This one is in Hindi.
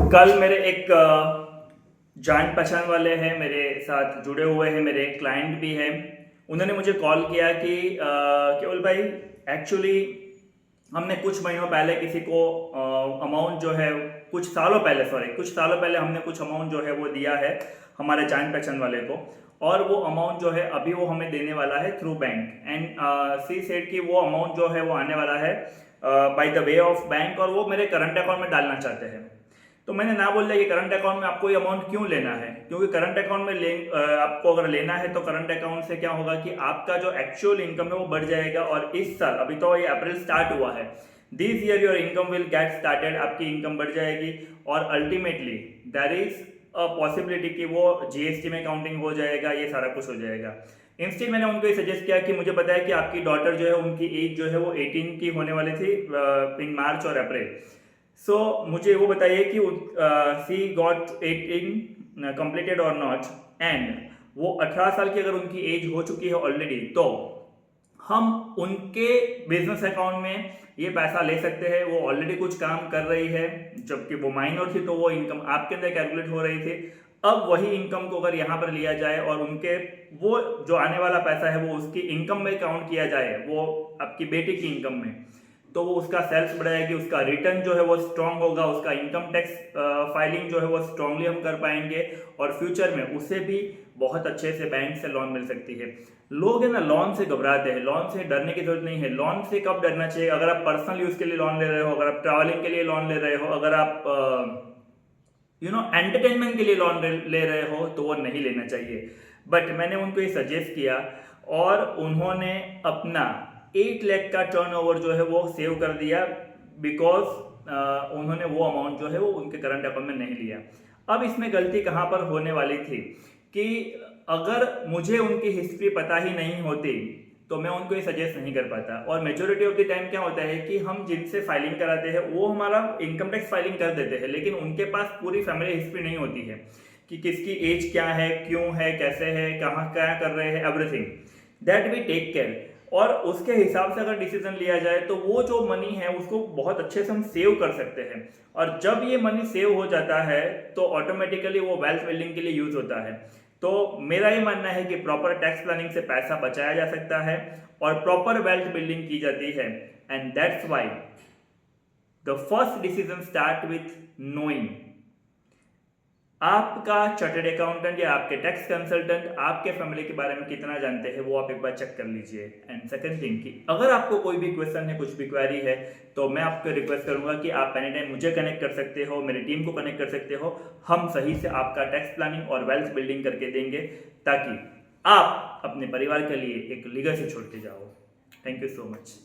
कल मेरे एक जान पहचान वाले हैं, मेरे साथ जुड़े हुए हैं, मेरे क्लाइंट भी हैं। उन्होंने मुझे कॉल किया कि केवल भाई, एक्चुअली हमने कुछ महीनों पहले किसी को अमाउंट जो है, कुछ सालों पहले हमने कुछ अमाउंट जो है वो दिया है हमारे जान पहचान वाले को। और वो अमाउंट जो है अभी वो हमें देने वाला है through bank. And she said कि वो अमाउंट जो है वो आने वाला है by the way of bank, और वो मेरे करंट अकाउंट में डालना चाहते हैं। तो मैंने ना बोल दिया कि करंट अकाउंट में आपको ये अमाउंट क्यों लेना है, क्योंकि करंट अकाउंट में आपको अगर लेना है तो करंट अकाउंट से क्या होगा कि आपका जो एक्चुअल इनकम है वो बढ़ जाएगा। और इस साल, अभी तो ये अप्रैल स्टार्ट हुआ है, this year your income will get started, आपकी इनकम बढ़ जाएगी। और ultimately there is a possibility कि वो जीएसटी में काउंटिंग हो जाएगा, ये सारा कुछ हो जाएगा। इंस्टेंट मैंने उनको ये सजेस्ट किया कि मुझे पता है कि आपकी डॉटर जो है, उनकी एज जो है वो 18 की होने वाली थी इन मार्च और अप्रैल। सो मुझे वो बताइए कि सी गॉट 18 कंप्लीटेड और नॉट, एंड वो 18 साल की अगर उनकी एज हो चुकी है ऑलरेडी, तो हम उनके बिजनेस अकाउंट में ये पैसा ले सकते हैं। वो ऑलरेडी कुछ काम कर रही है, जबकि वो माइनर थी तो वो इनकम आपके अंदर कैलकुलेट हो रही थी। अब वही इनकम को अगर यहाँ पर लिया जाए और उनके वो जो आने वाला पैसा है वो उसकी इनकम में काउंट किया जाए, वो आपकी बेटी की इनकम में, तो वो उसका सेल्स बढ़ाएगी, उसका रिटर्न जो है वो स्ट्रांग होगा, उसका इनकम टैक्स फाइलिंग जो है वो स्ट्रांगली हम कर पाएंगे। और फ्यूचर में उसे भी बहुत अच्छे से बैंक से लोन मिल सकती है। लोग है ना, लोन से घबराते हैं, लोन से डरने की जरूरत नहीं है। लोन से कब डरना चाहिए? अगर आप पर्सनल यूज के लिए लोन ले रहे हो, अगर आप ट्रैवलिंग के लिए लोन ले रहे हो, अगर आप एंटरटेनमेंट के लिए लोन ले रहे हो, तो वो नहीं लेना चाहिए। बट मैंने उनको ये सजेस्ट किया और उन्होंने अपना 8 लाख का टर्नओवर जो है वो सेव कर दिया, बिकॉज उन्होंने वो अमाउंट जो है वो उनके करंट अकाउंट में नहीं लिया। अब इसमें गलती कहाँ पर होने वाली थी कि अगर मुझे उनकी हिस्ट्री पता ही नहीं होती तो मैं उनको ये सजेस्ट नहीं कर पाता। और मेजोरिटी ऑफ द टाइम क्या होता है कि हम जिनसे फाइलिंग कराते हैं वो हमारा इनकम टैक्स फाइलिंग कर देते हैं, लेकिन उनके पास पूरी फैमिली हिस्ट्री नहीं होती है कि किसकी एज क्या है, क्यों है, कैसे है, कहाँ क्या कर रहे हैं, everything that we take care. और उसके हिसाब से अगर डिसीजन लिया जाए तो वो जो मनी है उसको बहुत अच्छे से हम सेव कर सकते हैं। और जब ये मनी सेव हो जाता है तो ऑटोमेटिकली वो वेल्थ बिल्डिंग के लिए यूज होता है। तो मेरा ये मानना है कि प्रॉपर टैक्स प्लानिंग से पैसा बचाया जा सकता है और प्रॉपर वेल्थ बिल्डिंग की जाती है। And that's why the first decision start with knowing. आपका चार्टर्ड अकाउंटेंट या आपके टैक्स कंसल्टेंट आपके फैमिली के बारे में कितना जानते हैं वो आप एक बार चेक कर लीजिए। एंड सेकंड थिंग कि अगर आपको कोई भी क्वेश्चन है, कुछ भी क्वेरी है, तो मैं आपको रिक्वेस्ट करूंगा कि आप एनी टाइम मुझे कनेक्ट कर सकते हो, मेरी टीम को कनेक्ट कर सकते हो। हम सही से आपका टैक्स प्लानिंग और वेल्थ बिल्डिंग करके देंगे ताकि आप अपने परिवार के लिए एक लीगेसी छोड़ के जाओ। Thank you so much.